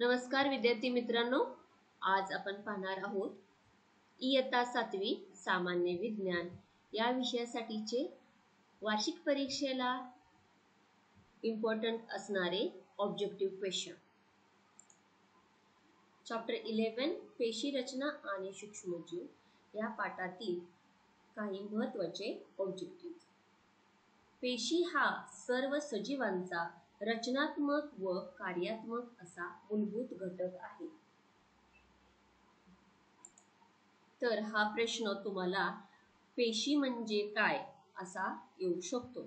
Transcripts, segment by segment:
नमस्कार विद्यार्थी मित्रांनो, आज आपण पाहणार आहोत इयत्ता 7वी सामान्य विज्ञान या विषयासाठीचे वार्षिक परीक्षेला इम्पॉर्टंट असणारे ऑब्जेक्टिव्ह क्वेश्चन. चॅप्टर 11 पेशी रचना आणि सूक्ष्मजीव या पाठातील काही महत्त्वाचे ऑब्जेक्टिव्ह. पेशी हा सर्व सजीवांचा रचनात्मक व कार्यात्मक असा मूलभूत घटक आहे. तर हा प्रश्न तुम्हाला पेशी म्हणजे काय असा येऊ शकतो.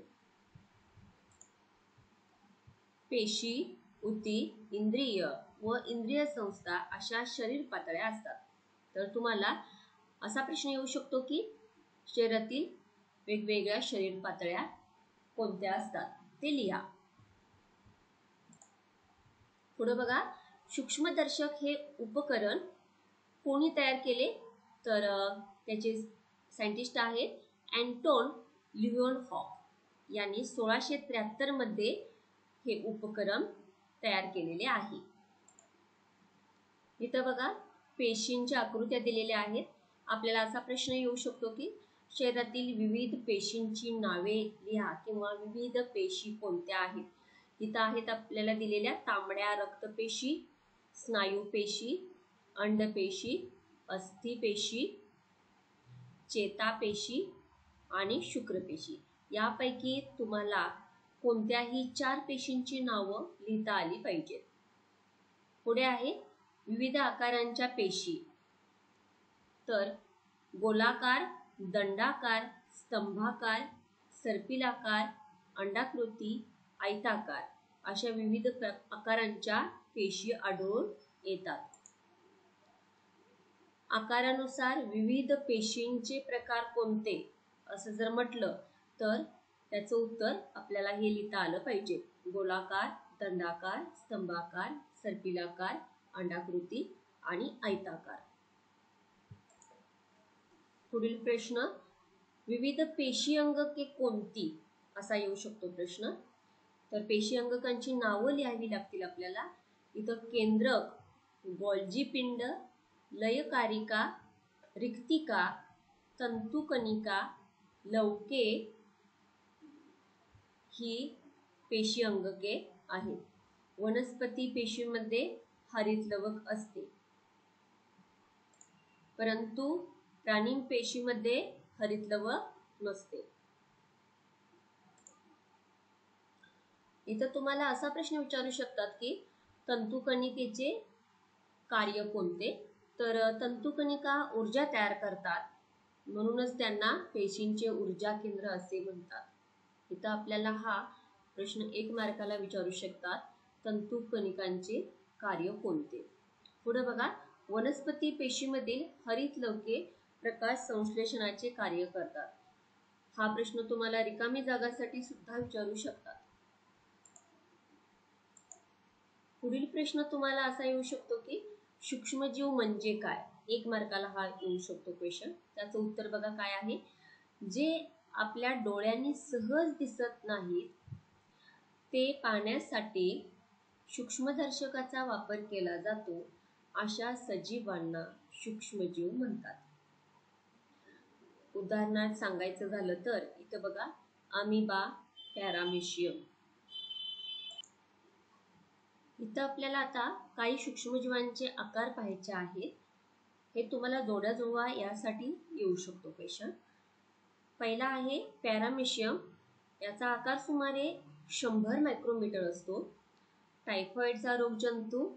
पेशी, ऊती, इंद्रिय व इंद्रिय संस्था अशा शरीर पातळ्या असतात. तर तुम्हाला असा प्रश्न येऊ शकतो की शरीरातील वेगवेगळ्या शरीर पातळ्या कोणत्या असतात ते लिहा. पुढे बघा, सूक्ष्मदर्शक हे उपकरण कोणी तयार केले? तर त्याचे सायंटिस्ट आहेत अँटोन लिव्हनहॉक यांनी 1673 मध्ये हे उपकरण तयार केलेले आहे. इथं बघा पेशींच्या आकृत्या दिलेल्या आहेत. आपल्याला असा प्रश्न येऊ शकतो की शरीरातील विविध पेशींची नावे लिहा किंवा विविध पेशी कोणत्या आहेत. इथं आहेत आपल्याला दिलेल्या तांबड्या रक्तपेशी, स्नायूपेशी, अंडपेशी, अस्थिपेशी, चेतापेशी आणि शुक्रपेशी. यापैकी तुम्हाला कोणत्याही 4 पेशींची नावं लिहिता आली पाहिजेत. पुढे आहे विविध आकारांच्या पेशी. तर गोलाकार, दंडाकार, स्तंभाकार, सर्पिलाकार, अंडाकृती, आयताकार अशा विविध आकारांच्या पेशी आढळून येतात. आकारानुसार विविध पेशींचे प्रकार कोणते असं जर म्हटलं तर त्याचं उत्तर आपल्याला हे लिहिता आलं पाहिजे. गोलाकार, दंडाकार, स्तंभाकार, सर्पिलाकार, अंडाकृती आणि आयताकार. पुढील प्रश्न, विविध पेशी अंगके कोणती असा येऊ शकतो प्रश्न. तर पेशी अंगकांची नावं लिहावी लागतील आपल्याला. इथं केंद्रक, गोल्जी पिंड, लयकारिका, रिक्तिका, तंतुकणिका, लवके ही पेशी अंगके आहेत. वनस्पती पेशीमध्ये हरितलवक असते, परंतु प्राणी पेशीमध्ये हरितलवक नसते. इथं तुम्हाला असा प्रश्न विचारू शकतात की तंतुकणिकेचे कार्य कोणते? तर तंतुकणिका ऊर्जा तयार करतात, म्हणूनच त्यांना पेशींचे ऊर्जा केंद्र असे म्हणतात. इथं आपल्याला हा प्रश्न 1 मार्काला विचारू शकतात, तंतुकणिकांचे कार्य कोणते? पुढे बघा, वनस्पती पेशीमधील हरितलवके प्रकाश संश्लेषणाचे कार्य करतात. हा प्रश्न तुम्हाला रिकामी जागासाठी सुद्धा विचारू शकतात. पुढील प्रश्न तुम्हाला असा येऊ शकतो की सूक्ष्मजीव म्हणजे काय? 1 मार्काला हा येऊ शकतो क्वेश्चन. त्याचं उत्तर बघा काय आहे. जे आपल्या डोळ्यांनी सहज दिसत नाहीत ते पाहण्यासाठी सूक्ष्मदर्शकाचा वापर केला जातो, अशा सजीवांना सूक्ष्मजीव म्हणतात. उदाहरणार्थ सांगायचं झालं तर इथं बघा, अमिबा, पॅरामेशियम. इथं आपल्याला आता काही सूक्ष्मजीवांचे आकार पाहायचे आहेत. हे तुम्हाला जोड्या जुळवा यासाठी येऊ शकतो क्वेश्चन. पहिला आहे पॅरामेशियम. याचा आकार सुमारे 100 मायक्रोमीटर असतो. टायफॉइडचा रोगजंतू,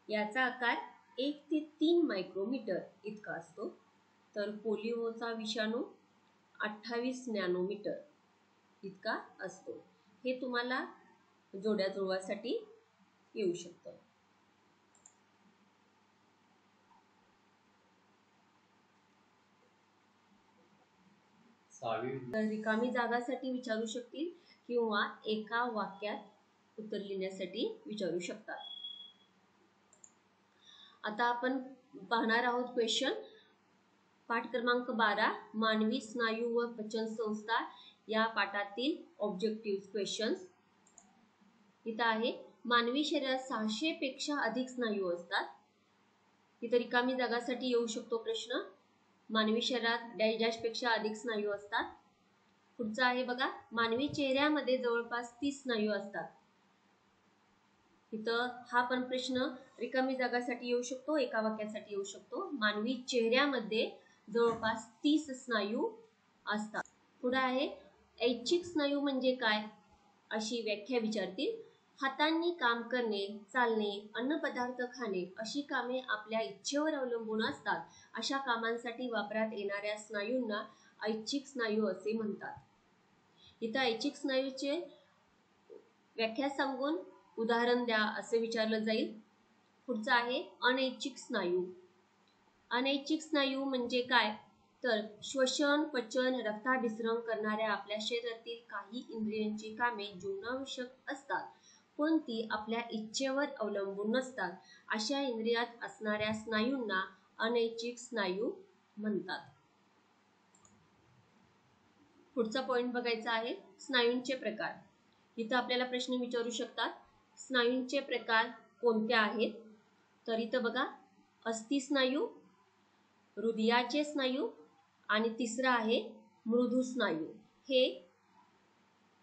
याचा आकार 1 ते 3 मायक्रोमीटर इतका असतो. तर पोलिओचा विषाणू 28 नॅनोमीटर इतका असतो. हे तुम्हाला जोड्या जुळवासाठी येऊ शकतं. तर रिकामी जागासाठी विचारू शकतील किंवा एका वाक्यात उत्तर लिहिण्यासाठी विचारू शकतात. आता आपण पाहणार आहोत क्वेश्चन. पाठ क्रमांक 12 मानवी स्नायू व पचन संस्था या पाठातील ऑब्जेक्टिव्ह क्वेश्चन्स. इथं आहे मानवी शरीरात 600 पेक्षा अधिक स्नायू असतात. इथं रिकामी जागासाठी येऊ शकतो प्रश्न. मानवी शरीरात डॅश डॅश पेक्षा अधिक स्नायू असतात. पुढचा आहे बघा, मानवी चेहऱ्यामध्ये जवळपास 30 स्नायू असतात. इथं हा पण प्रश्न रिकामी जागासाठी येऊ शकतो, एका वाक्यासाठी येऊ शकतो. मानवी चेहऱ्यामध्ये जवळपास 30 स्नायू असतात. पुढे आहे ऐच्छिक स्नायू म्हणजे काय अशी व्याख्या विचारतील. हातांनी काम करणे, चालणे, अन्नपदार्थ खाणे अशी कामे आपल्या इच्छेवर अवलंबून असतात. अशा कामांसाठी वापरात येणाऱ्या स्नायूंना ऐच्छिक स्नायू असे म्हणतात. इथं ऐच्छिक स्नायूचे व्याख्या सांगून उदाहरण द्या असे विचारलं जाईल. पुढचं आहे अनैच्छिक स्नायू. अनैच्छिक स्नायू म्हणजे काय तर श्वसन, पचन, रक्ताभिसरण करणाऱ्या आपल्या शरीरातील काही इंद्रियांची कामे जीवनावश्यक असतात, पण ती आपल्या इच्छेवर अवलंबून नसतात. अशा इंद्रियात असणाऱ्या स्नायूंना अनैच्छिक स्नायू म्हणतात. पुढचा पॉइंट बघायचा आहे स्नायूंचे प्रकार. इथं आपल्याला प्रश्न विचारू शकतात स्नायूंचे प्रकार कोणते आहेत. तर इथं बघा अस्थिस्नायू, हृदयाचे स्नायू आणि तिसरा आहे मृदू स्नायू. हे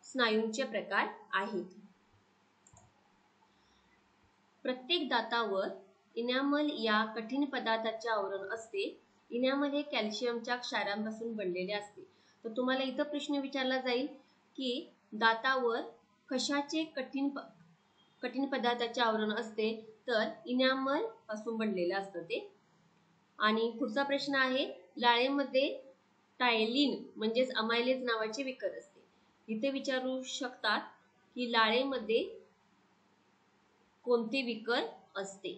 स्नायूंचे प्रकार आहेत. प्रत्येक दातावर इनॅमल या कठीण पदार्थाचे आवरण असते. इनॅमल हे कॅल्शियमच्या क्षारांपासून बनलेले असते. तर तुम्हाला इथं प्रश्न विचारला जाईल की दातावर कशाचे कठीण पदार्थाचे आवरण असते तर इनॅमल पासून बनलेले असतं ते. आणि पुढचा प्रश्न आहे लाळेमध्ये टायलिन म्हणजेच अमायलेज नावाचे विकर असते. इथे विचारू शकतात की लाळेमध्ये कोणते विकर असते.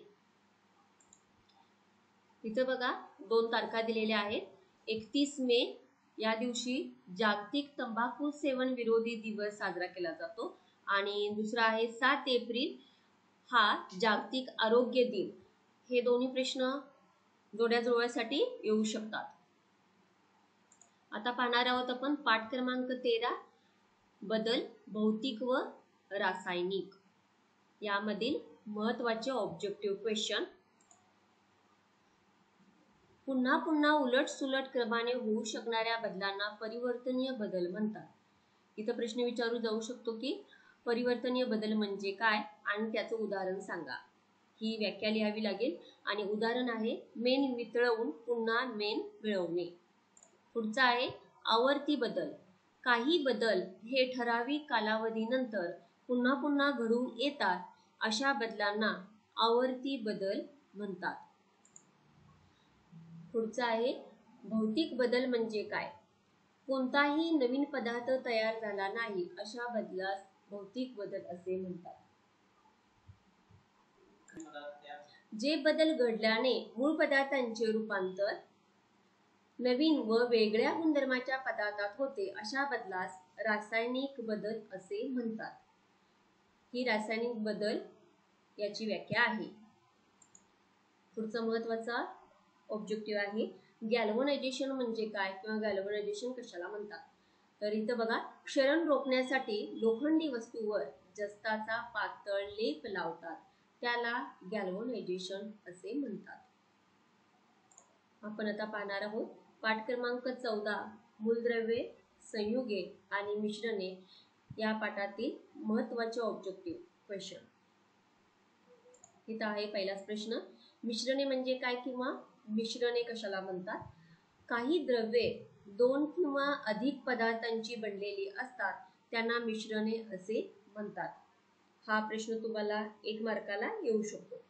इथे बघा 2 तारखा दिलेल्या आहेत. 31 मे या दिवशी जागतिक तंबाखू सेवन विरोधी दिवस साजरा केला जातो आणि दुसरा आहे 7 एप्रिल हा जागतिक आरोग्य दिन. हे दोन्ही प्रश्न जोड्या जुळवासाठी येऊ शकतात. आता पाहणार आहोत आपण पाठ क्रमांक 13 बदल भौतिक व रासायनिक यामधील महत्त्वाचे ऑब्जेक्टिव्ह क्वेश्चन. पुन्हा पुन्हा उलट सुलट क्रमाने होऊ शकणाऱ्या बदलांना परिवर्तनीय बदल म्हणतात. इथं प्रश्न विचारू जाऊ शकतो की परिवर्तनीय बदल म्हणजे काय आणि त्याचं उदाहरण सांगा. ही व्याख्या लिहावी लागेल आणि उदाहरण आहे मेण वितळवून पुन्हा मेण मिळवणे. पुढचा आहे आवर्ती बदल. काही बदल हे ठराविक कालावधीनंतर पुन्हा पुन्हा घडून येतात. अशा बदलांना आवर्ती बदल म्हणतात. पुढचा आहे भौतिक बदल म्हणजे काय. कोणताही नवीन पदार्थ तयार झाला नाही अशा बदलास भौतिक बदल असे म्हणतात. जे बदल घडल्याने मूळ पदार्थांचे रूपांतर नवीन व वेगळ्या गुणधर्माच्या पदार्थात होते अशा बदलास रासायनिक बदल असे म्हणतात. ही रासायनिक बदल याची व्याख्या आहे. पुढचा महत्त्वाचा ऑब्जेक्टिव्ह आहे गॅल्व्हनायझेशन म्हणजे काय किंवा गॅल्व्हनायझेशन कशाला म्हणतात. तर इथं बघा क्षरण रोखण्यासाठी लोखंडी वस्तूवर जस्ताचा पातळ लेप लावतात त्याला गॅल्व्हनायझेशन असे म्हणतात. आपण आता पाहणार आहोत पाठ क्रमांक 14 मूलद्रव्ये, संयुगे आणि मिश्रणे या पाठातील महत्त्वाचे ऑब्जेक्टिव्ह क्वेश्चन. इथं आहे पहिलाच प्रश्न मिश्रणे म्हणजे काय किंवा मिश्रणे कशाला म्हणतात. काही द्रव्ये 2 किंवा अधिक पदार्थांची बनलेली असतात त्यांना मिश्रणे असे म्हणतात. हा प्रश्न तुम्हाला 1 मार्काला येऊ शकतो.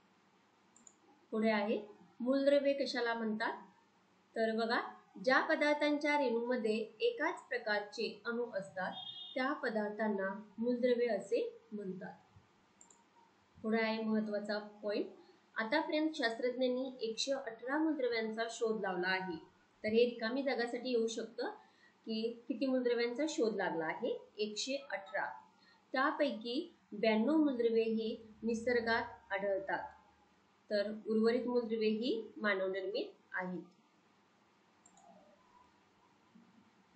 पुढे आहे मूलद्रव्ये कशाला म्हणतात. तर बघा ज्या पदार्थांच्या रेणूमध्ये एकाच प्रकारचे अणू असतात त्या पदार्थांना मूलद्रव्ये असे म्हणतात. पुढे आहे महत्त्वाचा पॉइंट. आतापर्यंत शास्त्रज्ञांनी 118 मूलद्रव्यांचा शोध लावला आहे. तर हे रिकामी जागासाठी येऊ शकतं की किती मूलद्रव्यांचा शोध लागला आहे 118. त्यापैकी 92 मूलद्रव्ये ही निसर्गात आढळतात तर उर्वरित मूलद्रव्ये ही मानवनिर्मित आहेत.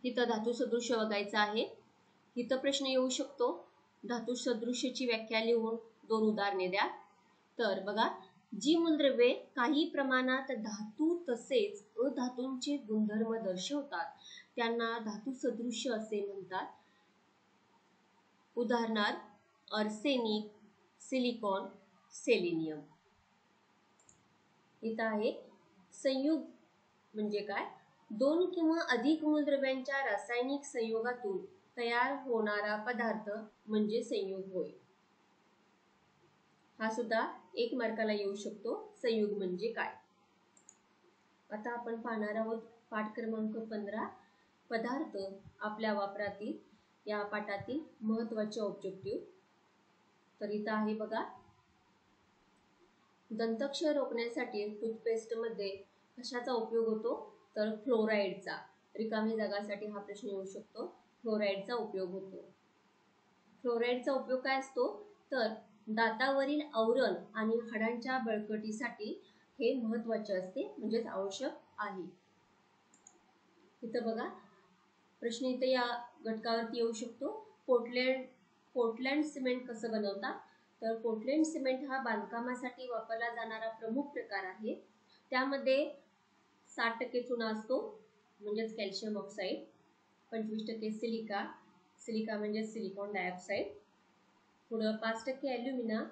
इथं धातू सदृश्य बघायचा आहे. इथं प्रश्न येऊ शकतो धातू सदृश्याची व्याख्या लिहून दोन उदाहरणे द्या. तर बघा, जी मूलद्रव्ये काही प्रमाणात धातू तसेच अधातूंचे गुणधर्म दर्शवतात त्यांना धातू सदृश असे म्हणतात. उदाहरणार्थ आर्सेनिक, सिलिकॉन, सेलेनियम. इथं आहे संयुग म्हणजे काय? दोन किंवा अधिक मूलद्रव्यांच्या रासायनिक संयोगातून तयार होणारा पदार्थ म्हणजे संयुग होय. हा सुद्धा 1 मार्काला येऊ शकतो. संयुग म्हणजे काय? आता आपण पाहणार आहोत पाठ क्रमांक 15 पदार्थ आपल्या वापरातील या पाठातील महत्त्वाचे ऑब्जेक्टिव्ह. तर इथं आहे बघा, दंतक्षय रोखण्यासाठी टूथपेस्टमध्ये कशाचा उपयोग होतो? तर फ्लोराईडचा. रिकामी जागासाठी हा प्रश्न येऊ शकतो. फ्लोराईडचा उपयोग होतो. फ्लोराईडचा उपयोग काय असतो? तर दातावरील आवरण आणि हाडांच्या बळकटीसाठी हे महत्त्वाचे असते, म्हणजेच आवश्यक आहे. इथं बघा, प्रश्न इथे या घटकावरती येऊ शकतो. पोर्टलँड सिमेंट कसं बनवतात? तर पोर्टलँड सिमेंट हा बांधकामासाठी वापरला जाणारा प्रमुख प्रकार आहे. त्यामध्ये 60% चुना असतो, म्हणजेच कॅल्शियम ऑक्साईड, 25% सिलिका म्हणजे सिलिकॉन डायऑक्साईड, पुढं 5% ॲल्युमिना,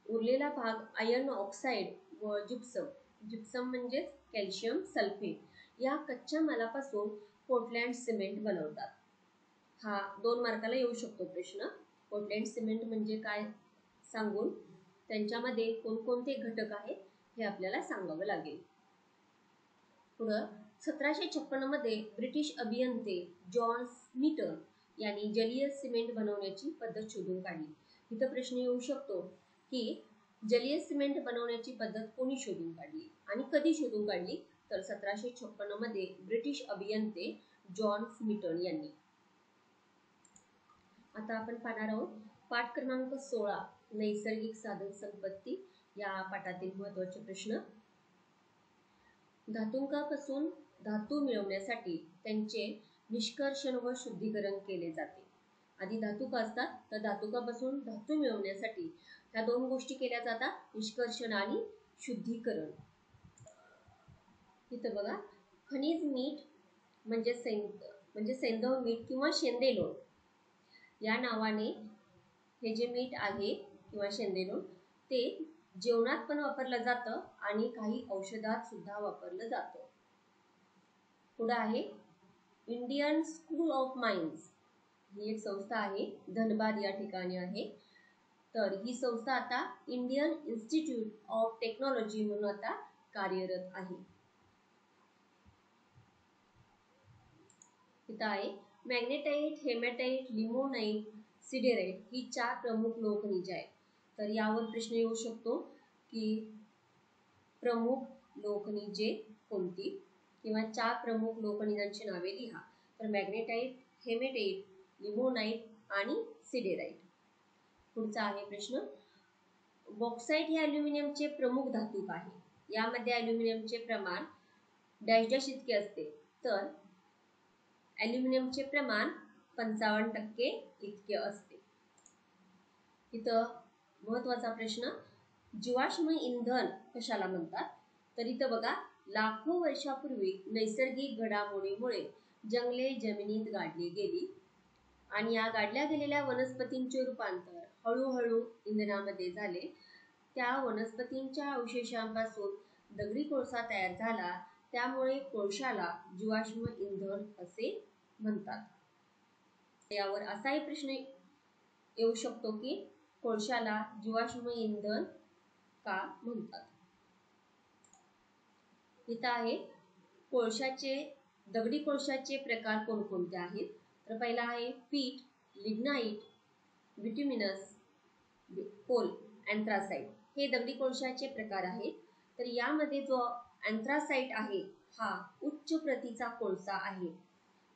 उरलेला भाग आयर्न ऑक्साईड व जिप्सम म्हणजेच कॅल्शियम सल्फेट या कच्च्या मालापासून पोर्टलँड सिमेंट बनवतात. हा 2 मार्काला येऊ शकतो प्रश्न. पोर्टलँड सिमेंट म्हणजे काय सांगून त्यांच्यामध्ये कोणकोणते घटक आहेत हे आपल्याला सांगावं लागेल. पुढं 1756 मध्ये ब्रिटिश अभियंते जॉन स्मिटन यांनी जलीय सिमेंट बनवण्याची पद्धत शोधून काढली. इथं प्रश्न येऊ शकतो की जलीय सिमेंट बनवण्याची पद्धत कोणी शोधून काढली आणि कधी शोधून काढली? तर 1756 मध्ये ब्रिटिश अभियंते जॉन स्मिटन यांनी. आता आपण पाहणार आहोत पाठ क्रमांक 16 नैसर्गिक साधन संपत्ती या पाठातील महत्त्वाचे प्रश्न. धातुंकापासून धातू मिळवण्यासाठी त्यांचे निष्कर्षण व शुद्धीकरण केले जाते. आधी धातुका असतात, तर धातुकापासून धातू मिळवण्यासाठी ह्या 2 गोष्टी केल्या जातात, निष्कर्षण आणि शुद्धीकरण. इथं बघा, खनिज मीठ म्हणजे सैंधव मीठ किंवा शेंदेलोण या नावाने हे जे मीठ आहे किंवा शेंदेलोण ते जेवणात पण वापरलं जातं आणि काही औषधात सुद्धा वापरलं जातं. पुढे आहे इंडियन स्कूल ऑफ माइन्स, ही एक संस्था आहे, धनबाद या ठिकाणी आहे. तर ही संस्था आता इंडियन इन्स्टिट्यूट ऑफ टेक्नॉलॉजी म्हणून आता कार्यरत आहे. इथं आहे मॅग्नेटाइट, हेमॅटाइट, लिमोनाइट, सिडेराइट ही 4 प्रमुख लोहखनिजे आहेत. तर यावर प्रश्न येऊ शकतो की प्रमुख लोहखनिजे कोणती किंवा 4 प्रमुख लोहखनिजांची नावे लिहा. तर मॅग्नेटाइट, हेमॅटाइट, लिमोनाइट आणि सिडेराइट. पुढचा आहे प्रश्न, बॉक्साइट हे ॲल्युमिनियमचे प्रमुख धातूक आहे. यामध्ये ॲल्युमिनियमचे प्रमाण डॅश डॅश इतके असते. तर ॲल्युमिनियमचे प्रमाण 55% इतके असते. इथं महत्त्वाचा प्रश्न, जीवाश्म इंधन कशाला म्हणतात? तर इथं बघा, लाखो वर्षापूर्वी नैसर्गिक घडामोडीमुळे जंगले जमिनीत गाडली गेली आणि या गाडल्या गेलेल्या वनस्पतींचे रूपांतर हळूहळू इंधनामध्ये झाले. त्या वनस्पतींच्या अवशेषांपासून दगडी कोळसा तयार झाला, त्यामुळे कोळशाला जीवाश्म इंधन असे म्हणतात. यावर असाही प्रश्न येऊ शकतो की कोळशाला जीवाश्म इंधन का म्हणतात? इथं आहे दगडी कोळशाचे प्रकार कोणकोणते आहेत? तर पहिला आहे पीट, लिग्नाइट, बिट्युमिनस, कोल, अँथ्रासाइट हे दगडी कोळशाचे प्रकार आहेत. तर यामध्ये जो अँथ्रासाइट आहे हा उच्च प्रतीचा कोळसा आहे.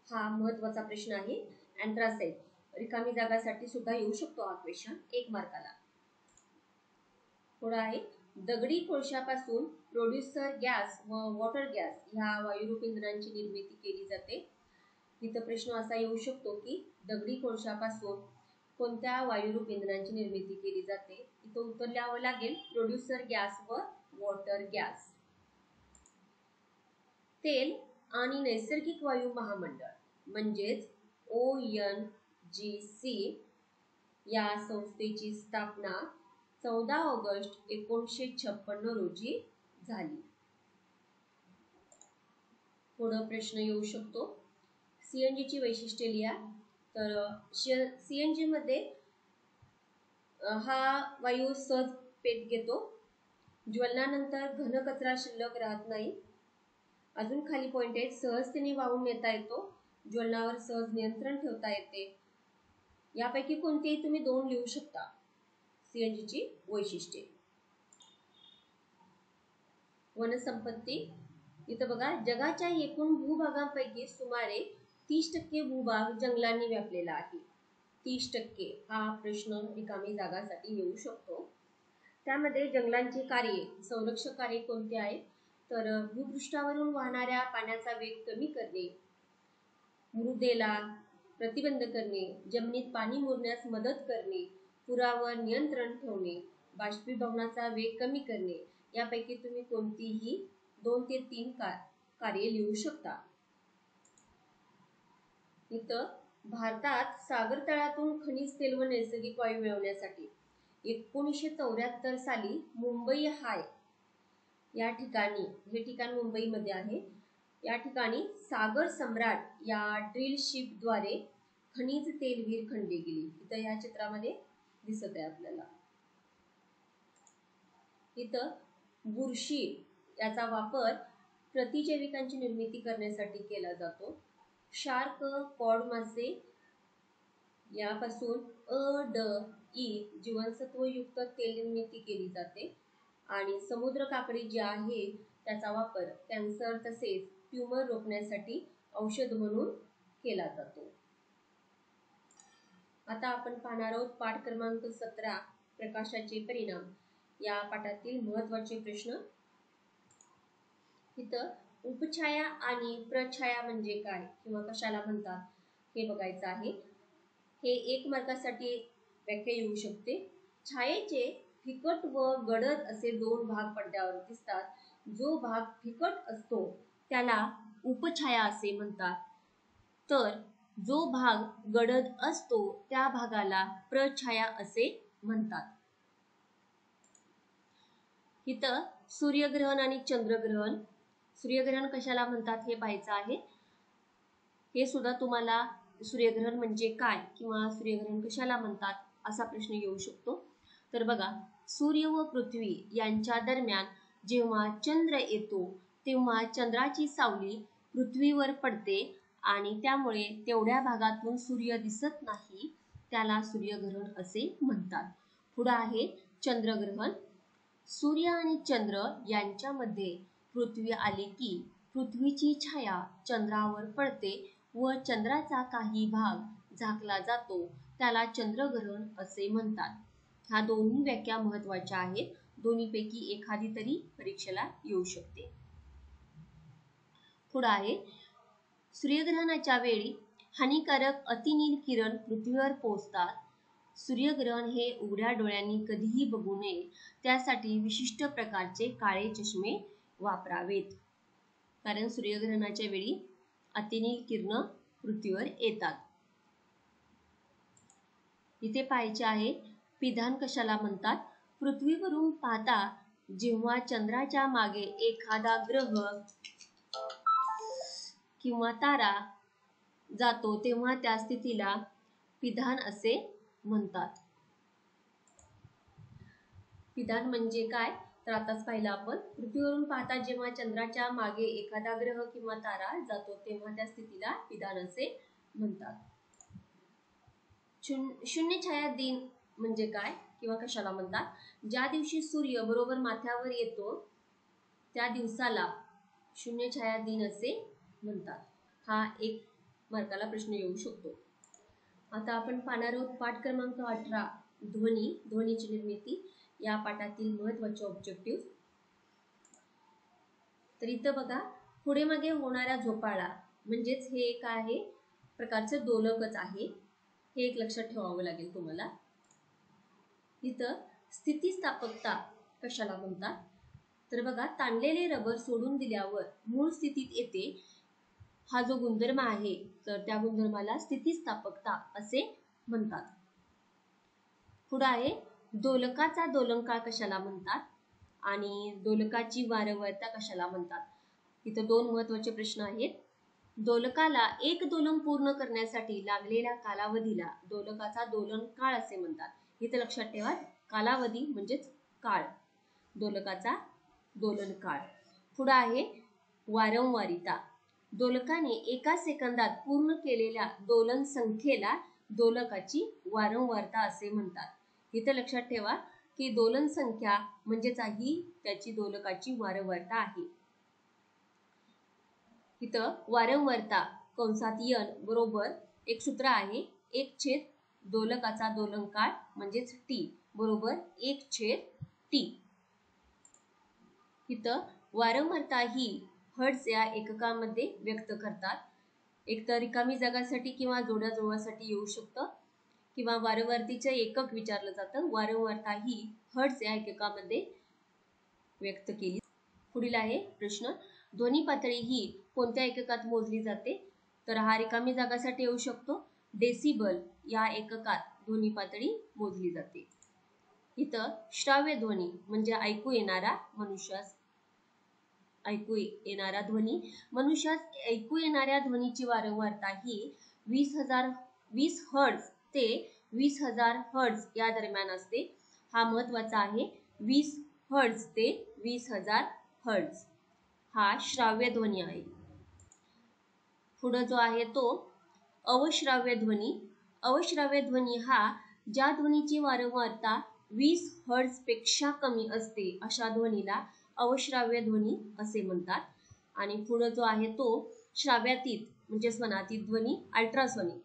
हा महत्त्वाचा प्रश्न आहे. अँथ्रासाइट रिकामी जागासाठी सुद्धा येऊ शकतो हा क्वेश्चन, 1 मार्काला. पुढे आहे दगडी कोळशापासून प्रोड्युसर गॅस व वॉटर गॅस ह्या वायुरूप इंधनांची निर्मिती केली जाते. इथं प्रश्न असा येऊ शकतो की दगडी कोळशापासून कोणत्या वायुरूप इंधनांची निर्मिती केली जाते? इथं उत्तर लिहावं लागेल प्रोड्युसर गॅस व वॉटर गॅस. तेल आणि नैसर्गिक वायू महामंडळ म्हणजेच ONGC या संस्थेची स्थापना 14 ऑगस्ट 1956 रोजी झाली. पुढे प्रश्न येऊ शकतो. CNG ची वैशिष्ट्ये लिहा. तर CNG मध्ये हा वायू सहज पेट घेतो. ज्वलनानंतर घन कचरा शिल्लक राहत नाही. अजून खाली पॉइंट आहे, सहजतेने वाहून नेता येतो. ज्वलनावर सहज नियंत्रण ठेवता येते. यापैकी कोणतेही तुम्ही 2 लिहू शकता. CNG ची वैशिष्ट्ये. वनसंपत्ती. इथं बघा, जगाच्या एकूण भूभागांपैकी सुमारे 30% भूभाग जंगलांनी व्यापलेला आहे. 30% हा प्रश्न रिकामी जागासाठी येऊ शकतो. त्यामध्ये जंगलांची कार्ये, संरक्षक कार्य कोणते आहेत? तर भूपृष्ठावरून वाहणाऱ्या पाण्याचा वेग कमी करणे, मृदेला प्रतिबंध करणे, जमिनीत पाणी मुरण्यास मदत करणे, पुरावर नियंत्रण ठेवणे, बाष्पीभवनाचा वेग कमी करणे. यापैकी तुम्ही कोणतीही 2 ते 3 कार्ये लिहू शकता. इथं भारतात सागर तळातून खनिज तेल व नैसर्गिक वायू मिळवण्यासाठी 1974 साली मुंबई हाय या ठिकाणी, हे ठिकाण मुंबईमध्ये आहे, या ठिकाणी सागर सम्राट या ड्रिल शिप द्वारे खनिज तेल विहीर खणली गेली. इथं या चित्रामध्ये दिसत आहे आपल्याला. इथं बुरशी याचा वापर प्रतिजैविकांची निर्मिती करण्यासाठी केला जातो. शार्क, कॉड मासे यापासून ADE जीवनसत्वयुक्त तेल निर्मिती केली जाते. आणि समुद्र काकडी जी आहे त्याचा वापर कॅन्सर तसेच ट्यूमर रोखण्यासाठी औषध म्हणून केला जातो. आता आपण पाहणार आहोत पाठ क्रमांक 17 प्रकाशाचे परिणाम या पाठातील महत्त्वाचे प्रश्न. इथं उपछाया आणि प्रछाया म्हणजे काय किंवा कशाला म्हणतात हे बघायचं आहे. हे 1 मार्कासाठी व्याख्या येऊ शकते. छायेचे फिकट व गडद असे 2 भाग पडद्यावर दिसतात. जो भाग फिकट असतो त्याला उपछाया असे म्हणतात, तर जो भाग गडद असतो त्या भागाला प्रछाया असे म्हणतात. इथं सूर्यग्रहण आणि चंद्रग्रहण. सूर्यग्रहण कशाला म्हणतात हे पाहायचं आहे. हे सुद्धा तुम्हाला सूर्यग्रहण म्हणजे काय किंवा सूर्यग्रहण कशाला म्हणतात असा प्रश्न येऊ शकतो. तर बघा, सूर्य व पृथ्वी यांच्या दरम्यान जेव्हा चंद्र येतो तेव्हा चंद्राची सावली पृथ्वीवर पडते आणि त्यामुळे तेवढ्या भागातून सूर्य दिसत नाही, त्याला सूर्यग्रहण असे म्हणतात. पुढे आहे चंद्रग्रहण. सूर्य आणि चंद्र यांच्यामध्ये पृथ्वी आली की पृथ्वीची छाया चंद्रावर पडते व चंद्राचा काही भाग झाकला जातो, त्याला चंद्रग्रहण असे म्हणतात. ह्या दोन्ही व्याख्या महत्त्वाच्या आहेत. दोन्हीपैकी एखादी तरी परीक्षेला येऊ शकते. पुढे आहे सूर्यग्रहणाच्या वेळी हानिकारक अतिनील किरण पृथ्वीवर पोहोचतात. सूर्यग्रहण हे उघड्या डोळ्यांनी कधीही बघू नये, त्यासाठी विशिष्ट प्रकारचे काळे चष्मे वापरावेत, कारण सूर्यग्रहणाच्या वेळी अतिनील किरण पृथ्वीवर येतात. इथे पाहायचे आहे पिधान कशाला म्हणतात. पृथ्वीवरून पाहता जेव्हा चंद्राच्या मागे एखादा ग्रह किंवा तारा जातो तेव्हा त्या स्थितीला पिधान असे म्हणतात. पिधान म्हणजे काय तर आताच पाहिलं आपण. पृथ्वीवरून पाहता जेव्हा चंद्राच्या मागे एखादा ग्रह किंवा तारा जातो तेव्हा त्या स्थितीला पिधान असे म्हणतात. शून्य छाया दिन म्हणजे काय किंवा कशाला म्हणतात. ज्या दिवशी सूर्य बरोबर माथ्यावर येतो त्या दिवसाला शून्य छाया दिन असे म्हणतात. हा 1 मार्काला प्रश्न येऊ शकतो. आता आपण पाहणार आहोत पाठ क्रमांक 18 ध्वनी, ध्वनीची निर्मिती या पाठातील महत्त्वाचे ऑब्जेक्टिव्ह. तर इथं बघा, पुढे मागे होणारा झोपाळा म्हणजेच हे काय आहे प्रकारचे दोलकच आहे. हे एक लक्षात ठेवावं लागेल तुम्हाला. इथं स्थितिस्थापकता कशाला म्हणतात, तर बघा, ताणलेले रबर सोडून दिल्यावर मूळ स्थितीत येते हा जो गुणधर्म आहे, तर त्या गुणधर्माला स्थितिस्थापकता असे म्हणतात. पुढे आहे दोलकाचा दोलनकाळ कशाला म्हणतात आणि दोलकाची वारंवारता कशाला म्हणतात. इथं दोन महत्त्वाचे प्रश्न आहेत. दोलकाला एक दोलन पूर्ण करण्यासाठी लागलेल्या कालावधीला दोलकाचा दोलनकाळ असे म्हणतात. इथं लक्षात ठेवा, कालावधी म्हणजेच काळ, दोलकाचा दोलनकाळ. पुढे आहे वारंवारिता. दोलकाने एका सेकंदात पूर्ण केलेल्या दोलन संख्येला दोलकाची वारंवारता असे म्हणतात. इथं लक्षात ठेवा की दोलन संख्या म्हणजेच ही त्याची दोलकाची वारंवारता आहे. इथं वारंवारता कंसात n बरोबर एक सूत्र आहे, 1/, दोलकाचा दोलनकाळ म्हणजेच t बरोबर 1/t. इथं वारंवारता ही हर्ट्झ या एककामध्ये व्यक्त करतात. एकतर रिकामी जागासाठी किंवा जोड्याजोडासाठी येऊ शकतं, किंवा वारंवारतेचे एकक विचारलं जातं. वारंवारता ही हर्ट्झ या एककामध्ये व्यक्त केली. पुढील आहे प्रश्न, ध्वनी पातळी ही कोणत्या एककात मोजली जाते, तर हा रिकामी जागासाठी येऊ शकतो. डेसिबल या एककात ध्वनी पातळी मोजली जाते. इथं श्राव्य ध्वनी म्हणजे ऐकू येणारा ध्वनी, मनुष्यास ऐकू येणाऱ्या ध्वनीची वारंवारता ही 20 हर्ट्झ ते 20,000 हर्ट्झ या दरम्यान असते. हा महत्वाचा आहे, 20 हर्ट्झ ते 20,000 हर्ट्झ हा श्राव्य ध्वनी आहे. पुढे जो आहे तो अवश्राव्य ध्वनी. अवश्राव्य ध्वनी हा ज्या ध्वनीची वारंवारता 20 हर्ट्झ पेक्षा कमी असते अशा ध्वनीला अवश्राव्य ध्वनी असे म्हणतात. आणि पुढे जो आहे तो श्राव्यातीत म्हणजे स्वनातीत ध्वनी, अल्ट्रासोनिक.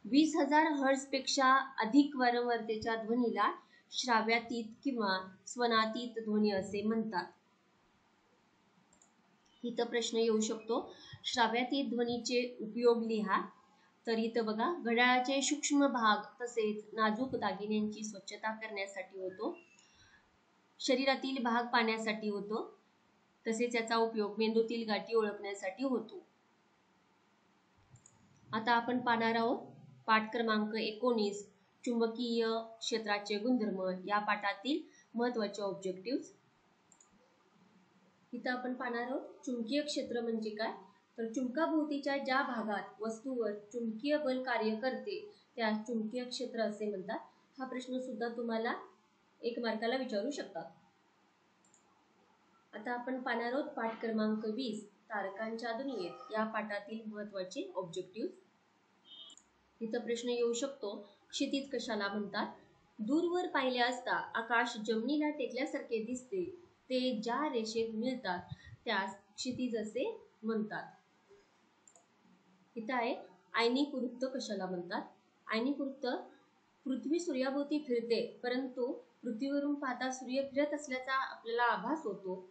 20,000 हर्ट्झ पेक्षा अधिक वारंवारतेच्या ध्वनीला श्राव्यातीत किंवा स्वनातीत ध्वनी असे म्हणतात. इथं प्रश्न येऊ शकतो, श्राव्यातीत ध्वनीचे उपयोग लिहा. तर इथं बघा, घड्याळाचे सूक्ष्म भाग तसेच नाजूक दागिन्यांची स्वच्छता करण्यासाठी होतो, शरीरातील भाग पाहण्यासाठी होतो, तसेच याचा उपयोग मेंदूतील गाठी ओळखण्यासाठी होतो. आता आपण पाहणार आहोत पाठ क्रमांक 19, चुंबकीय क्षेत्राचे गुणधर्म या पाठातील महत्त्वाचे ऑब्जेक्टिव्ह. इथं आपण पाहणार आहोत चुंबकीय क्षेत्र म्हणजे काय, तर चुंबकाभोवतीच्या ज्या भागात वस्तूवर चुंबकीय बल कार्य करते त्या चुंबकीय क्षेत्र असे म्हणतात. हा प्रश्न सुद्धा तुम्हाला 1 मार्काला विचारू शकतात. आता आपण पाहणार आहोत पाठ क्रमांक 20, तारकांच्या दुनियेत या पाठातील महत्त्वाचे ऑब्जेक्टिव्ह. इथं प्रश्न येऊ शकतो, क्षितिज कशाला म्हणतात. दूरवर पाहिले असता आकाश जमिनीला टेकल्यासारखे दिसते, ते ज्या रेषेत मिळतात त्यास क्षितिज असे म्हणतात. इथं आहे आयनिक वृत्त कशाला म्हणतात. आयनिक वृत्त पृथ्वी सूर्याभोवती फिरते, परंतु पृथ्वीवरून पाहता सूर्य फिरत असल्याचा आपल्याला आभास होतो.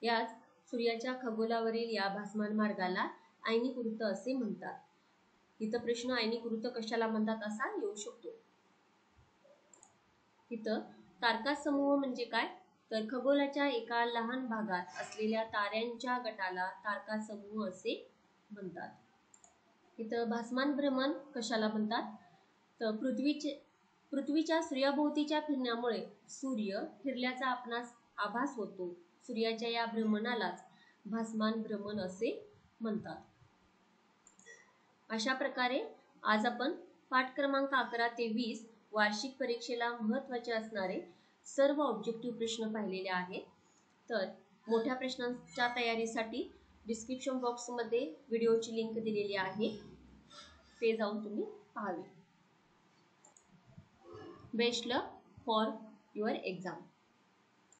याच सूर्याच्या खगोलावरील या भासमान मार्गाला आयनिक वृत्त असे म्हणतात. इथं प्रश्न आयनिक वृत्त कशाला म्हणतात असा येऊ शकतो. इथं तारका समूह म्हणजे काय, तर खगोलाच्या एका लहान भागात असलेल्या ताऱ्यांच्या गटाला तारका समूह असे म्हणतात. इथं भासमान भ्रमण कशाला म्हणतात, तर पृथ्वीच्या सूर्याभोवतीच्या फिरण्यामुळे सूर्य फिरल्याचा आपणास आभास होतो. सूर्याच्या या भ्रमणालाच भासमान भ्रमण असे म्हणतात. अशा प्रकारे आज आपण पाठ क्रमांक 11 ते 20 वार्षिक परीक्षेला महत्त्वाचे असणारे सर्व ऑब्जेक्टिव्ह प्रश्न पाहिलेले आहेत. तर मोठ्या प्रश्नांच्या तयारीसाठी डिस्क्रिप्शन बॉक्समध्ये व्हिडिओची लिंक दिलेली आहे, ते जाऊन तुम्ही पाहावे. Best luck for your exam.